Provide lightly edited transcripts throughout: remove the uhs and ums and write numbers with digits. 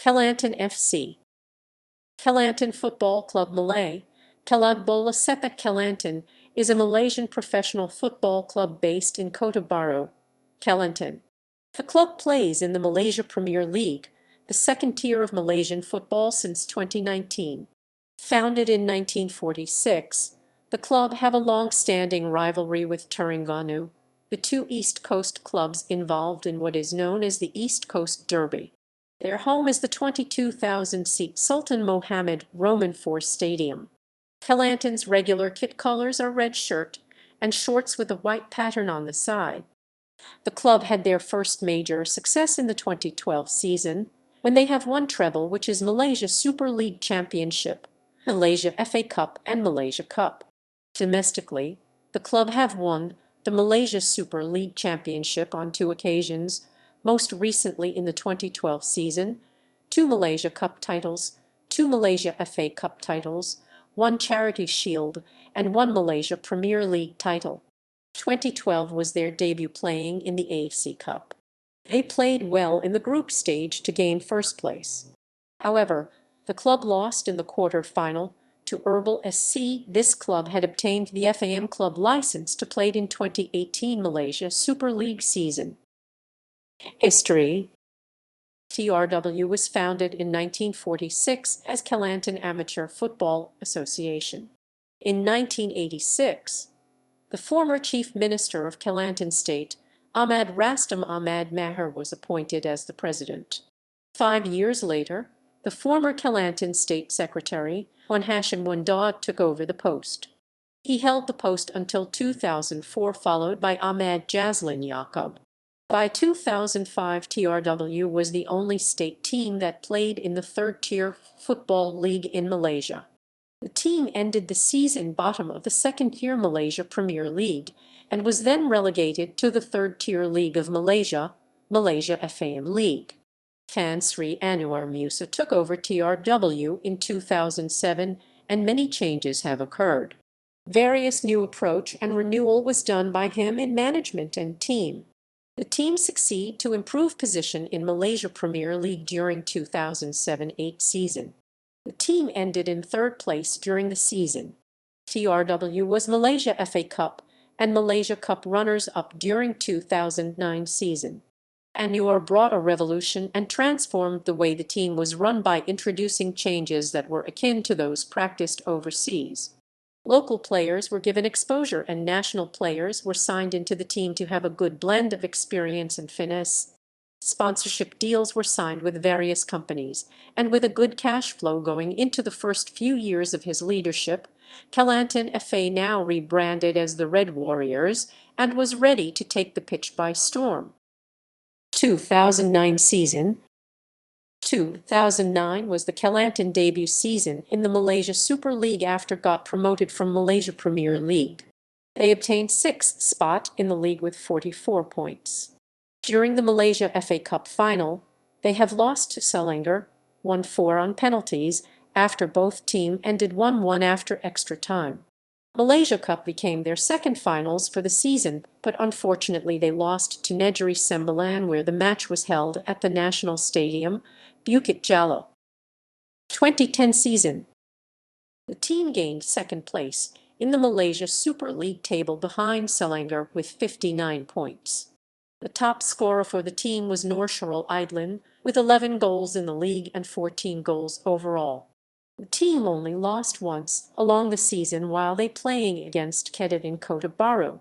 Kelantan F.C. Kelantan Football Club Malay, Kelab Bola Sepak Kelantan is a Malaysian professional football club based in Kota Bharu, Kelantan. The club plays in the Malaysia Premier League, the second tier of Malaysian football since 2019. Founded in 1946, the club have a long-standing rivalry with Terengganu, the two East Coast clubs involved in what is known as the East Coast Derby. Their home is the 22,000-seat Sultan Mohammed Roman IV Stadium. Kelantan's regular kit colors are red shirt and shorts with a white pattern on the side. The club had their first major success in the 2012 season, when they have won treble, which is Malaysia Super League Championship, Malaysia FA Cup and Malaysia Cup. Domestically, the club have won the Malaysia Super League Championship on 2 occasions, most recently in the 2012 season, 2 Malaysia Cup titles, 2 Malaysia FA Cup titles, 1 Charity Shield, and 1 Malaysia Premier League title. 2012 was their debut playing in the AFC Cup. They played well in the group stage to gain first place. However, the club lost in the quarter-final to Herbal SC. This club had obtained the FAM club license to play in 2018 Malaysia Super League season. History. TRW was founded in 1946 as Kelantan Amateur Football Association. In 1986, the former Chief Minister of Kelantan State, Ahmad Rastam Ahmad Maher, was appointed as the president. 5 years later, the former Kelantan State Secretary, Wan Hashim Wandawat, took over the post. He held the post until 2004, followed by Ahmad Jazlin Yaakob. By 2005, TRW was the only state team that played in the third-tier football league in Malaysia. The team ended the season bottom of the second-tier Malaysia Premier League and was then relegated to the third-tier League of Malaysia, Malaysia FAM League. Tan Sri Anwar Musa took over TRW in 2007, and many changes have occurred. Various new approach and renewal was done by him in management and team. The team succeed to improve position in Malaysia Premier League during 2007-8 season. The team ended in third place during the season. TRW was Malaysia FA Cup and Malaysia Cup runners-up during 2009 season. Anwar brought a revolution and transformed the way the team was run by introducing changes that were akin to those practiced overseas. Local players were given exposure and national players were signed into the team to have a good blend of experience and finesse. Sponsorship deals were signed with various companies, and with a good cash flow going into the first few years of his leadership, Kelantan FA now rebranded as the Red Warriors and was ready to take the pitch by storm. 2009 season. 2009 was the Kelantan debut season in the Malaysia Super League after got promoted from Malaysia Premier League. They obtained 6th spot in the league with 44 points. During the Malaysia FA Cup final, they have lost to Selangor, 1-4 on penalties, after both teams ended 1-1 after extra time. Malaysia Cup became their second finals for the season, but unfortunately they lost to Negeri Sembilan, where the match was held at the National Stadium, Bukit Jalil. 2010 season. The team gained second place in the Malaysia Super League table behind Selangor with 59 points. The top scorer for the team was Norsharul Aidlan with 11 goals in the league and 14 goals overall. The team only lost once along the season while they playing against Kedah in Kota Bharu.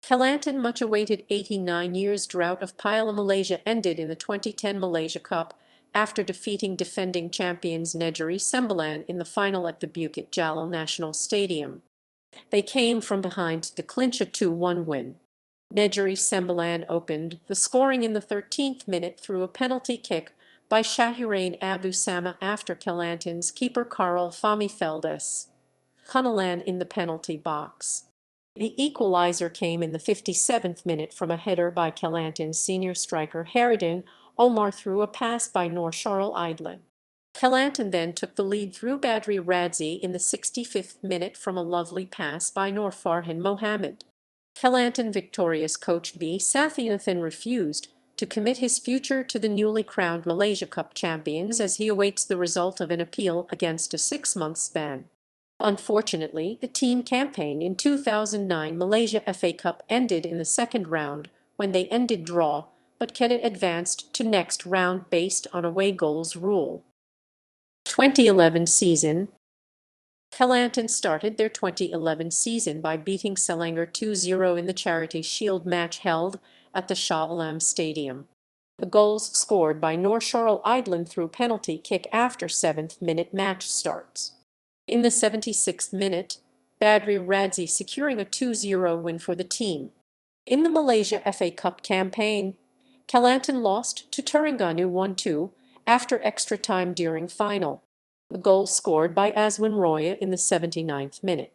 Kelantan much-awaited 89 years drought of Piala Malaysia ended in the 2010 Malaysia Cup after defeating defending champions Negeri Sembilan in the final at the Bukit Jalil National Stadium. They came from behind to clinch a 2-1 win. Negeri Sembilan opened the scoring in the 13th minute through a penalty kick by Shahirain Abu Sama after Kelantan's keeper Karl Fahmi Feldes Kunalan in the penalty box. The equalizer came in the 57th minute from a header by Kelantan's senior striker Haridin Omar through a pass by Norsharul Aidlan. Kelantan then took the lead through Badri Radzi in the 65th minute from a lovely pass by Nur Farhan Mohammed. Kelantan victorious coach B. Sathianathan refused to commit his future to the newly crowned Malaysia Cup champions as he awaits the result of an appeal against a 6-month ban. Unfortunately, the team campaign in 2009 Malaysia FA Cup ended in the second round when they ended draw, but Kedah advanced to next round based on away goals rule. 2011 season. Kelantan started their 2011 season by beating Selangor 2-0 in the Charity Shield match held at the Shah Alam Stadium. The goals scored by Nur Sharul Aidlan through penalty kick after 7th minute match starts. In the 76th minute, Badri Radzi securing a 2-0 win for the team. In the Malaysia FA Cup campaign, Kelantan lost to Terengganu 1-2 after extra time during final. The goal scored by Azwin Roya in the 79th minute.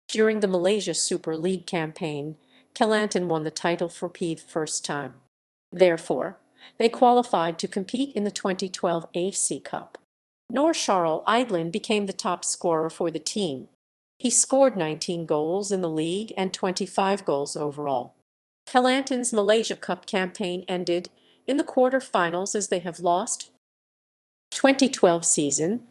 During the Malaysia Super League campaign, Kelantan won the title for the first time. Therefore, they qualified to compete in the 2012 AFC Cup. Nur Sharul Aidlan became the top scorer for the team. He scored 19 goals in the league and 25 goals overall. Kelantan's Malaysia Cup campaign ended in the quarter-finals as they have lost. 2012 season.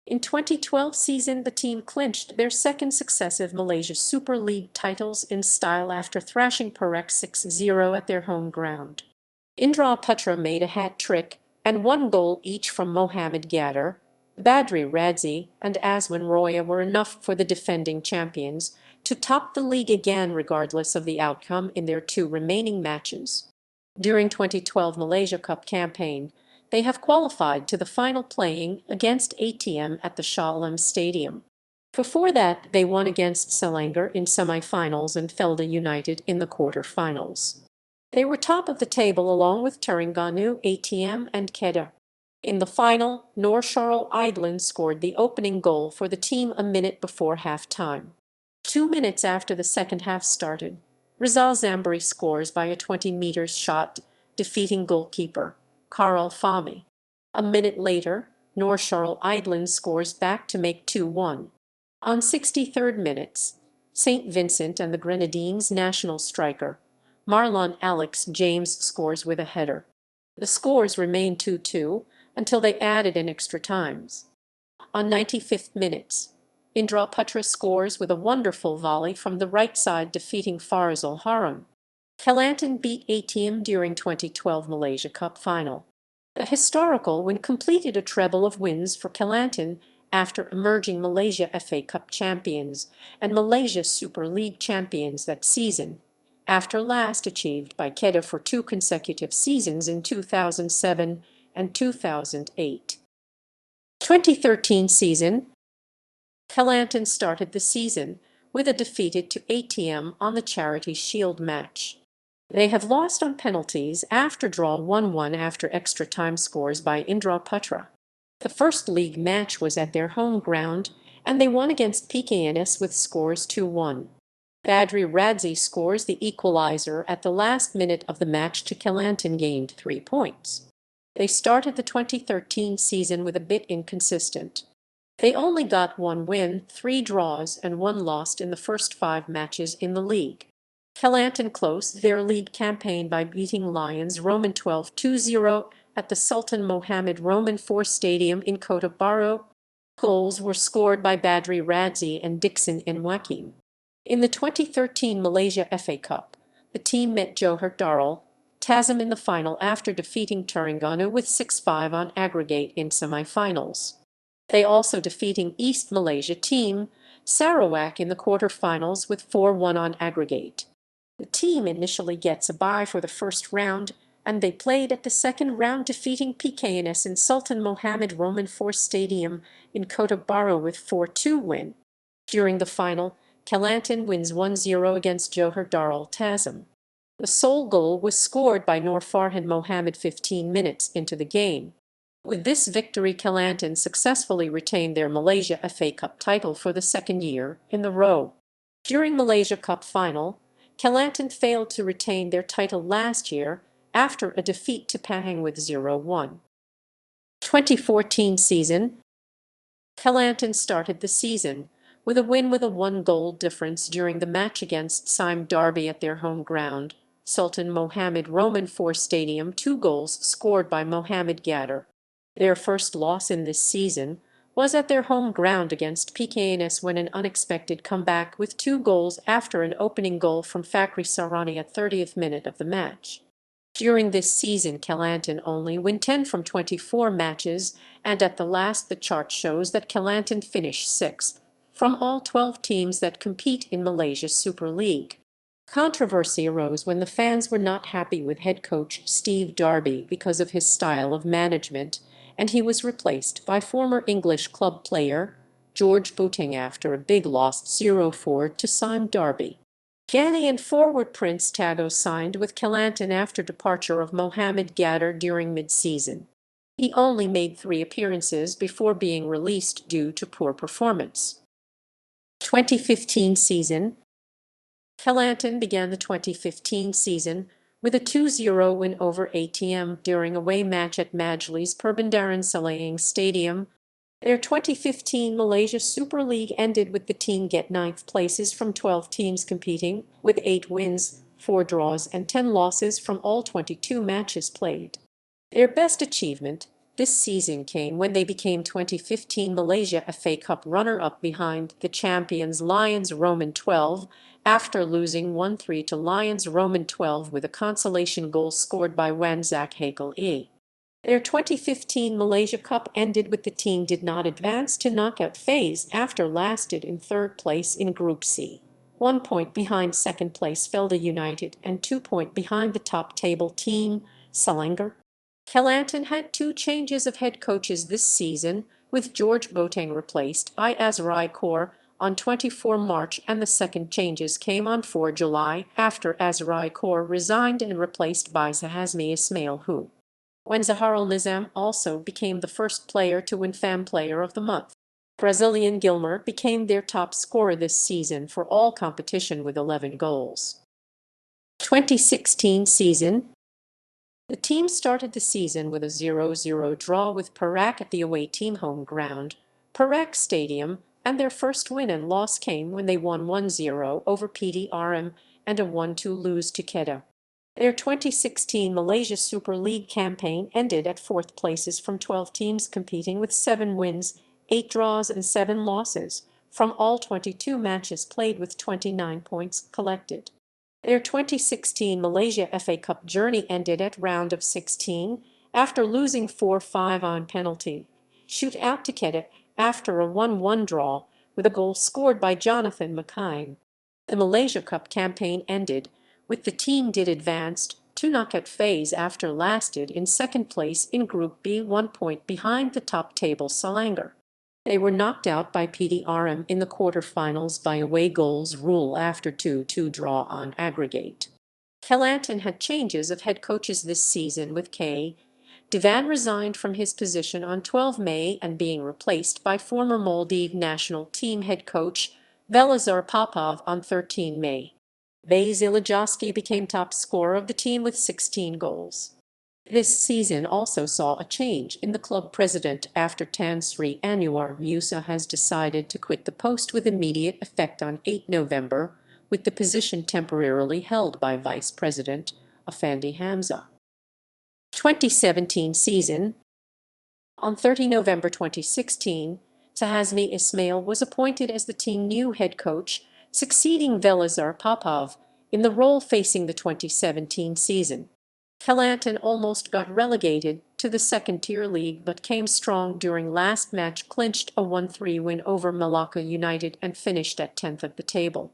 In 2012 season, the team clinched their second successive Malaysia Super League titles in style after thrashing Perak 6-0 at their home ground. Indra Putra made a hat-trick and 1 goal each from Mohamed Gadar, Badri Radzi, and Azwin Roya were enough for the defending champions to top the league again regardless of the outcome in their 2 remaining matches. During 2012 Malaysia Cup campaign, they have qualified to the final playing against ATM at the Shah Alam Stadium. Before that, they won against Selangor in semi-finals and Felda United in the quarter-finals. They were top of the table along with Terengganu, ATM, and Kedah. In the final, Nur Sharul Aidlan scored the opening goal for the team a minute before half-time. 2 minutes after the second half started, Rizal Zambari scores by a 20-meter shot, defeating goalkeeper Karl Fahmi. A minute later, Nur Sharul Aidlan scores back to make 2-1. On 63rd minutes, St. Vincent and the Grenadines' national striker, Marlon Alex James scores with a header. The scores remained 2-2 until they added in extra times. On 95th minutes, Indra Putra scores with a wonderful volley from the right side defeating Farizul Harum. Kelantan beat ATM during 2012 Malaysia Cup final. The historical win completed a treble of wins for Kelantan after emerging Malaysia FA Cup champions and Malaysia Super League champions that season, after last achieved by Kedah for 2 consecutive seasons in 2007 and 2008. 2013 season. Kelantan started the season with a defeat to ATM on the Charity Shield match. They have lost on penalties after draw 1-1 after extra time scores by Indra Putra. The first league match was at their home ground, and they won against PKNS with scores 2-1. Badri Radzi scores the equalizer at the last minute of the match to Kelantan gained 3 points. They started the 2013 season with a bit inconsistent. They only got 1 win, 3 draws, and 1 loss in the first 5 matches in the league. Kelantan closed their league campaign by beating Lions Roman 12-2-0 at the Sultan Mohammed Roman IV Stadium in Kota Bharu. Goals were scored by Badri Radzi and Dixon Nwakim. In the 2013 Malaysia FA Cup, the team met Johor Darul Ta'zim in the final after defeating Terengganu with 6-5 on aggregate in semi-finals. They also defeating East Malaysia team Sarawak in the quarter-finals with 4-1 on aggregate. The team initially gets a bye for the first round, and they played at the second round defeating PKNS in Sultan Mohammed Roman IV Stadium in Kota Bharu with 4-2 win. During the final, Kelantan wins 1-0 against Johor Darul Ta'zim. The sole goal was scored by Nur Farhan Mohammed 15 minutes into the game. With this victory, Kelantan successfully retained their Malaysia FA Cup title for the second year in a row. During Malaysia Cup final, Kelantan failed to retain their title last year after a defeat to Pahang with 0-1. 2014 season. Kelantan started the season with a win with a 1-goal difference during the match against Sime Derby at their home ground, Sultan Mohammed Roman IV Stadium, 2 goals scored by Mohammed Gaddar. Their first loss in this season was at their home ground against PKNS when an unexpected comeback with 2 goals after an opening goal from Fakhri Sarani at 30th minute of the match. During this season, Kelantan only win 10 from 24 matches, and at the last the chart shows that Kelantan finished 6th from all 12 teams that compete in Malaysia Super League. Controversy arose when the fans were not happy with head coach Steve Darby because of his style of management, and he was replaced by former English club player George Boateng after a big loss 0-4 to Sime Darby. Ghanaian forward Prince Tago signed with Kelantan after departure of Mohammed Gaddar during mid-season. He only made 3 appearances before being released due to poor performance. 2015 season. Kelantan began the 2015 season with a 2-0 win over ATM during a away match at Majlis Perbandaran Selayang Stadium. Their 2015 Malaysia Super League ended with the team get 9th places from 12 teams competing, with 8 wins, 4 draws and 10 losses from all 22 matches played. Their best achievement this season came when they became 2015 Malaysia FA Cup runner-up behind the champions Lions Roman 12 after losing 1-3 to Lions Roman 12 with a consolation goal scored by Wanzak Hakel E. Their 2015 Malaysia Cup ended with the team did not advance to knockout phase after lasted in 3rd place in Group C, 1 point behind 2nd place Felda United and 2 points behind the top table team, Selangor. Kelantan had 2 changes of head coaches this season, with George Boateng replaced by Azrai Kaur on 24 March, and the second changes came on 4 July after Azrai Kaur resigned and replaced by Zahazmi Ismail, who when Zaharul Nizam also became the first player to win Fan Player of the Month. Brazilian Gilmer became their top scorer this season for all competition with 11 goals. 2016 season. The team started the season with a 0-0 draw with Perak at the away team home ground, Perak Stadium, and their first win and loss came when they won 1-0 over PDRM and a 1-2 lose to Kedah. Their 2016 Malaysia Super League campaign ended at 4th places from 12 teams competing with 7 wins, 8 draws and 7 losses from all 22 matches played with 29 points collected. Their 2016 Malaysia FA Cup journey ended at round of 16 after losing 4-5 on penalty shootout to Kedah after a 1-1 draw with a goal scored by Jonathan McKine. The Malaysia Cup campaign ended with the team did advanced to knockout phase after lasted in 2nd place in Group B, 1 point behind the top table Selangor. They were knocked out by PDRM in the quarter-finals by away goals rule after 2-2 draw on aggregate. Kelantan had changes of head coaches this season, with K. Devan resigned from his position on 12 May and being replaced by former Maldives national team head coach Velizar Popov on 13 May. Vasil Ajowski became top scorer of the team with 16 goals. This season also saw a change in the club president after Tan Sri Anwar Musa has decided to quit the post with immediate effect on 8 November, with the position temporarily held by Vice President Afandi Hamza. 2017 season. On 30 November 2016, Zahazmi Ismail was appointed as the team's new head coach, succeeding Velizar Popov in the role facing the 2017 season. Kelantan almost got relegated to the 2nd-tier league but came strong during last match, clinched a 1-3 win over Malacca United and finished at 10th of the table.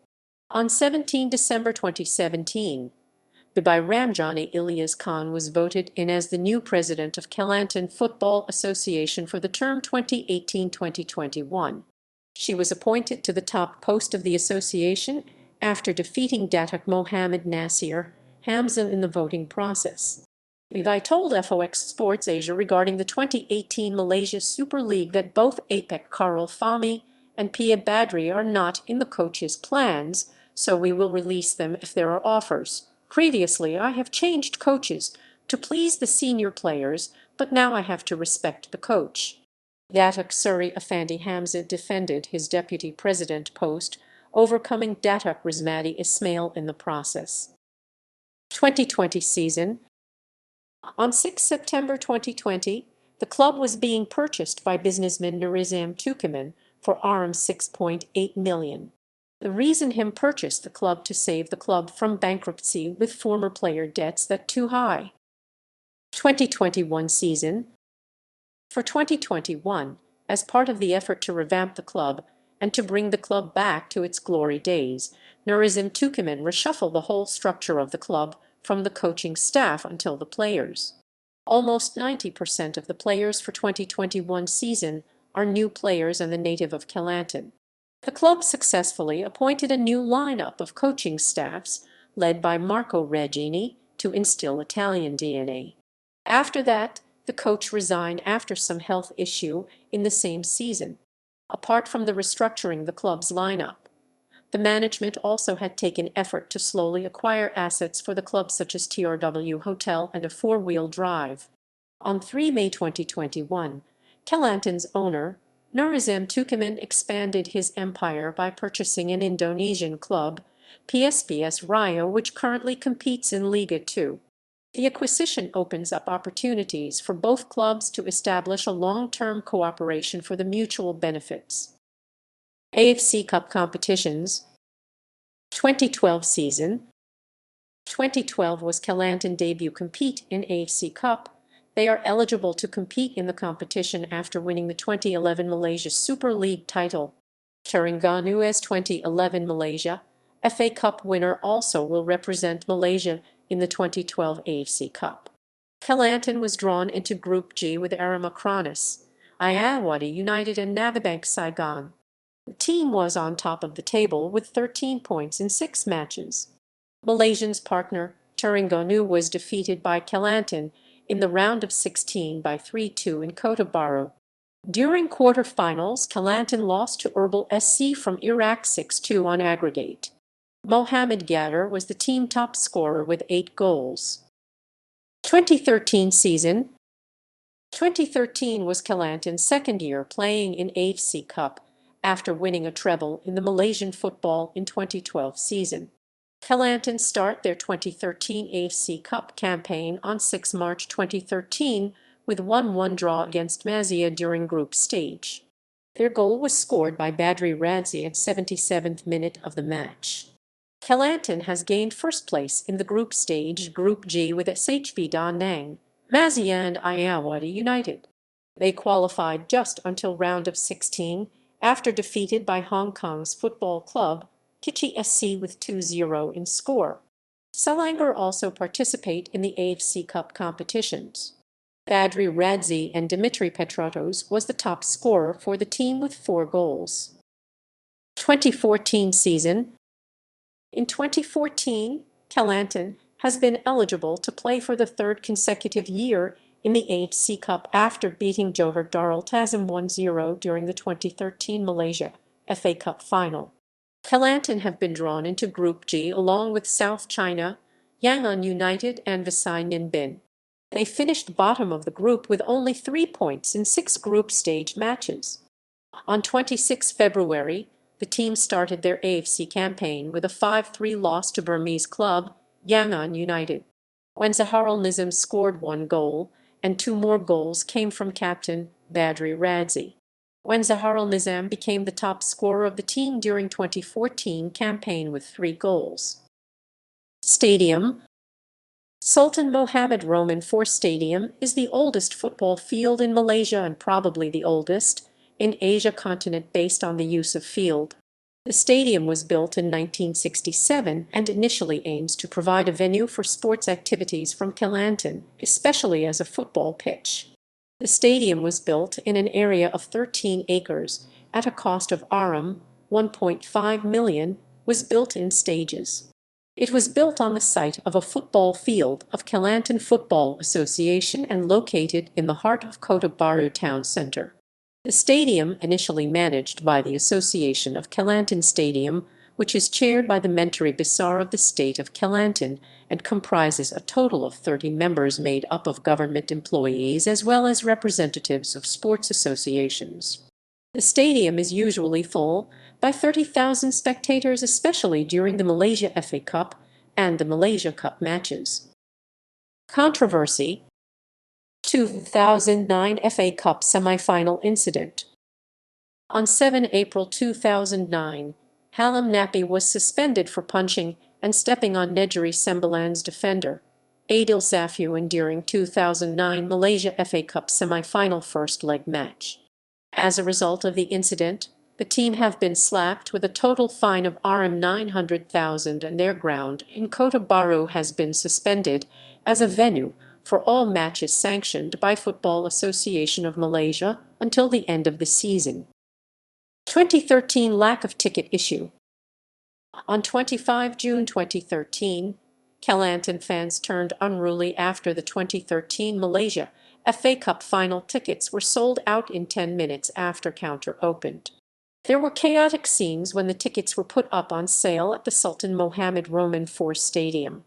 On 17 December 2017, Bibai Ramjani Ilyas Khan was voted in as the new president of Kelantan Football Association for the term 2018-2021. She was appointed to the top post of the association after defeating Datuk Mohammed Nasir Hamza in the voting process. Levi told FOX Sports Asia regarding the 2018 Malaysia Super League that both Apek Karl Fahmi and Pia Badri are not in the coach's plans, so we will release them if there are offers. Previously, I have changed coaches to please the senior players, but now I have to respect the coach. Datuk Suri Afandi Hamza defended his deputy president post, overcoming Datuk Rizmadi Ismail in the process. 2020 season. On 6 September 2020, the club was being purchased by businessman Nurizam Tukaman for Rs 6.8 million. The reason him purchased the club to save the club from bankruptcy with former player debts that too high. 2021 season. For 2021, as part of the effort to revamp the club and to bring the club back to its glory days, Nurizam Tukaman reshuffled the whole structure of the club from the coaching staff until the players. Almost 90% of the players for 2021 season are new players and the native of Kelantan. The club successfully appointed a new lineup of coaching staffs led by Marco Regini to instill Italian DNA. After that, the coach resigned after some health issue in the same season. Apart from the restructuring the club's lineup, the management also had taken effort to slowly acquire assets for the club such as TRW Hotel and a four-wheel drive. On 3 May 2021, Kelantan's owner, Nurizam Tukaman, expanded his empire by purchasing an Indonesian club, PSBS Rio, which currently competes in Liga 2. The acquisition opens up opportunities for both clubs to establish a long-term cooperation for the mutual benefits. AFC Cup competitions. 2012 season. 2012 was Kelantan debut compete in AFC Cup. They are eligible to compete in the competition after winning the 2011 Malaysia Super League title. Terengganu as 2011 Malaysia FA Cup winner also will represent Malaysia in the 2012 AFC Cup. Kelantan was drawn into Group G with Arema Kronos, Ayeyawadi United and Navibank Saigon. The team was on top of the table with 13 points in 6 matches. Malaysian's partner, Terengganu, was defeated by Kelantan in the round of 16 by 3-2 in Kota Bharu. During quarter-finals, Kelantan lost to Herbal SC from Iraq 6-2 on aggregate. Mohamed Gadar was the team top scorer with 8 goals. 2013 season. 2013 was Kelantan's second year playing in AFC Cup after winning a treble in the Malaysian football in 2012 season. Kelantan start their 2013 AFC Cup campaign on 6 March 2013 with 1-1 draw against Malaysia during group stage. Their goal was scored by Badri Radzi at 77th minute of the match. Kelantan has gained first place in the group stage, Group G, with SHB Da Nang, Malaysia and Ayeyawadi United. They qualified just until round of 16 after defeated by Hong Kong's Football Club, Kichi SC with 2-0 in score. Selangor also participate in the AFC Cup competitions. Badri Radzi and Dimitri Petratos was the top scorer for the team with 4 goals. 2014 season. In 2014, Kelantan has been eligible to play for the 3rd consecutive year in the AFC Cup after beating Johor Darul Tazim 1-0 during the 2013 Malaysia FA Cup final. Kelantan have been drawn into Group G along with South China, Yangon United and Visai Ninh. They finished bottom of the group with only 3 points in 6 group stage matches. On 26 February, the team started their AFC campaign with a 5-3 loss to Burmese club, Yangon United. When Zaharul Nizam scored 1 goal, and 2 more goals came from captain Badri Radzi. When Zaharul Nizam became the top scorer of the team during 2014 campaign with 3 goals. Stadium. Sultan Mohammed Roman IV Stadium is the oldest football field in Malaysia and probably the oldest in Asia continent based on the use of field. The stadium was built in 1967 and initially aims to provide a venue for sports activities from Kelantan, especially as a football pitch. The stadium was built in an area of 13 acres at a cost of Rs 1.5 million, was built in stages. It was built on the site of a football field of Kelantan Football Association and located in the heart of Kota Bharu town centre. The stadium, initially managed by the Association of Kelantan Stadium, which is chaired by the Menteri Besar of the state of Kelantan and comprises a total of 30 members made up of government employees as well as representatives of sports associations. The stadium is usually full by 30,000 spectators, especially during the Malaysia FA Cup and the Malaysia Cup matches. Controversy: 2009 FA Cup semi-final incident. On 7 April 2009, Halim Napi was suspended for punching and stepping on Negeri Sembilan's defender, Adil Zafiuddin, during 2009 Malaysia FA Cup semi-final first leg match. As a result of the incident, the team have been slapped with a total fine of Rm900,000 and their ground in Kota Bharu has been suspended as a venue for all matches sanctioned by Football Association of Malaysia until the end of the season. 2013 lack of ticket issue. On 25 June 2013, Kelantan fans turned unruly after the 2013 Malaysia FA Cup final tickets were sold out in 10 minutes after counter opened. There were chaotic scenes when the tickets were put up on sale at the Sultan Mohammed Roman IV Stadium.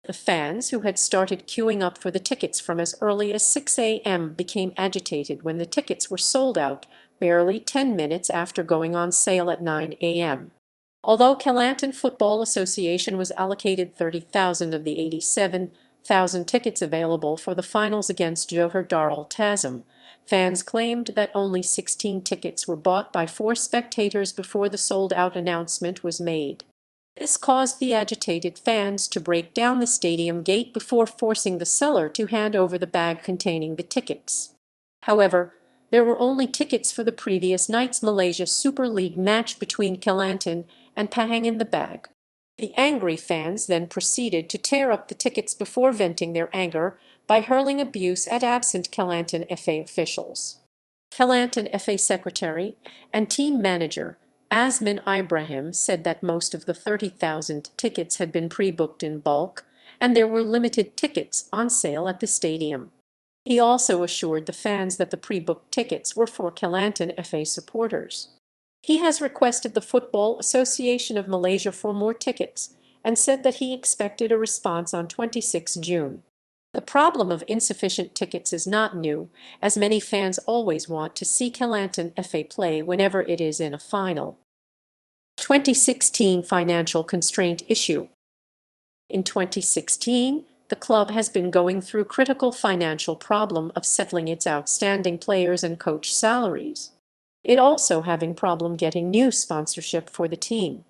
The fans who had started queuing up for the tickets from as early as 6 a.m. became agitated when the tickets were sold out barely 10 minutes after going on sale at 9 a.m. Although Kelantan Football Association was allocated 30,000 of the 87,000 tickets available for the finals against Johor Darul Tazim, fans claimed that only 16 tickets were bought by 4 spectators before the sold-out announcement was made. This caused the agitated fans to break down the stadium gate before forcing the seller to hand over the bag containing the tickets. However, there were only tickets for the previous night's Malaysia Super League match between Kelantan and Pahang in the bag. The angry fans then proceeded to tear up the tickets before venting their anger by hurling abuse at absent Kelantan FA officials. Kelantan FA secretary and team manager Azmin Ibrahim said that most of the 30,000 tickets had been pre-booked in bulk, and there were limited tickets on sale at the stadium. He also assured the fans that the pre-booked tickets were for Kelantan FA supporters. He has requested the Football Association of Malaysia for more tickets and said that he expected a response on 26 June. The problem of insufficient tickets is not new, as many fans always want to see Kelantan FA play whenever it is in a final. 2016 financial constraint issue. In 2016, the club has been going through critical financial problem of settling its outstanding players and coach salaries. It also having problem getting new sponsorship for the team.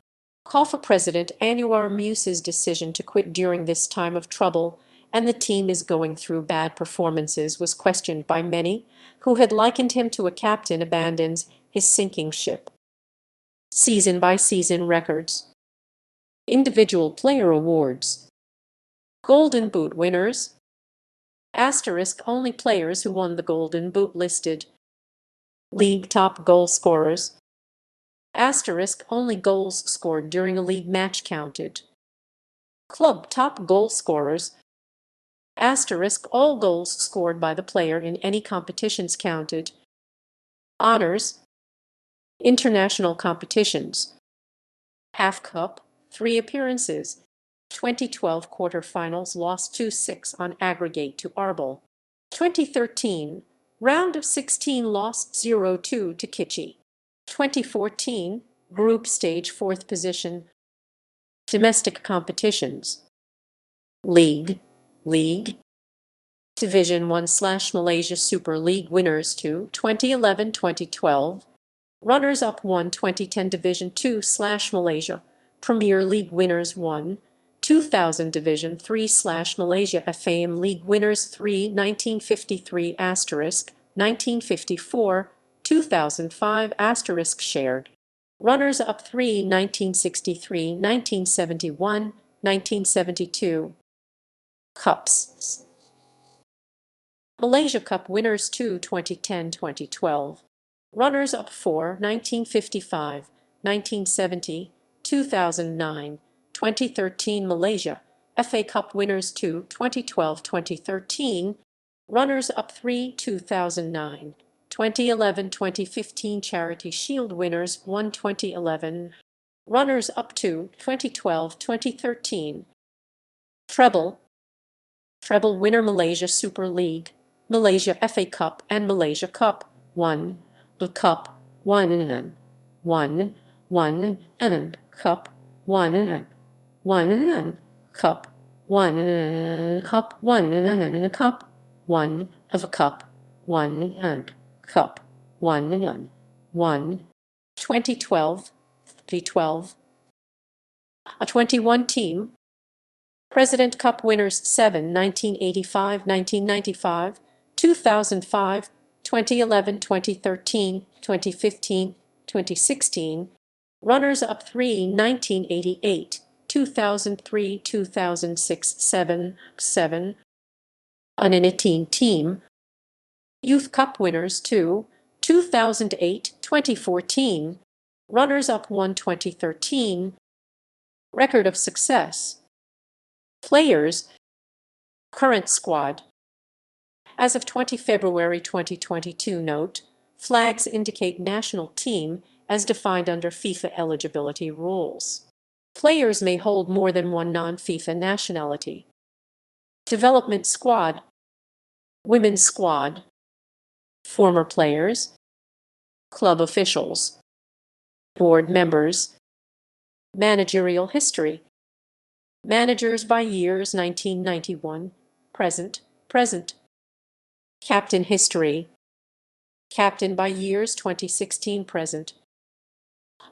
KOFA President Anwar Musa's decision to quit during this time of trouble and the team is going through bad performances was questioned by many, who had likened him to a captain abandons his sinking ship. Season-by-season records. Individual player awards. Golden Boot winners. Asterisk only players who won the Golden Boot listed. League top goal scorers. Asterisk only goals scored during a league match counted. Club top goal scorers. Asterisk all goals scored by the player in any competitions counted. Honors. International competitions. Half Cup, 3 appearances. 2012 quarter-finals lost 2-6 on aggregate to Arbel. 2013 round of 16 lost 0-2 to Kitchi. 2014 group stage 4th position. Domestic competitions. League Division 1/Malaysia Super League winners 2 2011-2012, runners-up 1 2010 Division 2/Malaysia Premier League winners 1 2000 Division 3/Malaysia FAM League winners 3 1953 asterisk 1954 2005 asterisk shared, runners-up 3 1963 1971 1972. Cups. Malaysia Cup winners 2 2010-2012, runners-up 4 1955 1970 2009 2013 Malaysia FA Cup winners 2 2012-2013, runners-up 3 2009 2011 2015 Charity Shield winners 1 2011, runners-up 2 2012-2013. Treble winner Malaysia Super League, Malaysia FA Cup and Malaysia Cup 1, the Cup 1 and 1 and Cup 1 and 1 and cup, one cup, one cup, one of a cup, one cup, one. 2012, V12, a 21 team. President Cup winners 7, 1985, 1995, 2005, 2011, 2013, 2015, 2016. Runners-up 3, 1988, 2003, 2006, 7. An 18 team. Youth Cup winners 2, 2008, 2014. Runners-up 1, 2013. Record of success. Players. Current squad. As of 20 February 2022, note, flags indicate national team as defined under FIFA eligibility rules. Players may hold more than one non-FIFA nationality. Development squad. Women's squad. Former players. Club officials. Board members. Managerial history. Managers by years 1991, present. Captain history. Captain by years 2016 present.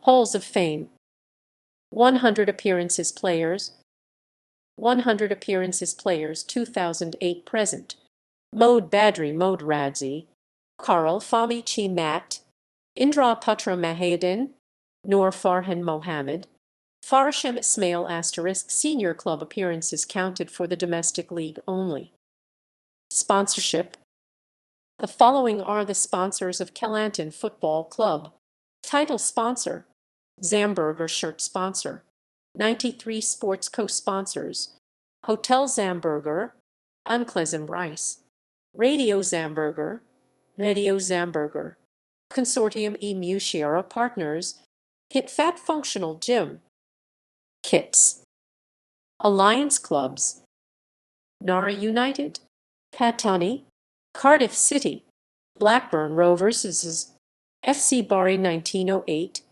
Halls of Fame. 100 appearances players. 100 appearances players 2008 present. Mode Badri Mode Radzi. Karl Fahmi Chi Mat. Indra Putra Mahayuddin. Noor Farhan Mohammed. Farsham Ismail * senior club appearances counted for the domestic league only. Sponsorship. The following are the sponsors of Kelantan Football Club. Title sponsor. Zamburger shirt sponsor. 93 sports co-sponsors. Hotel Zamburger. Unclesm Rice. Radio Zamburger. Consortium e Musiera Partners. Hit Fat Functional Gym. Kits. Alliance Clubs. Nara United. Patani. Cardiff City. Blackburn Rovers. FC Bari 1908.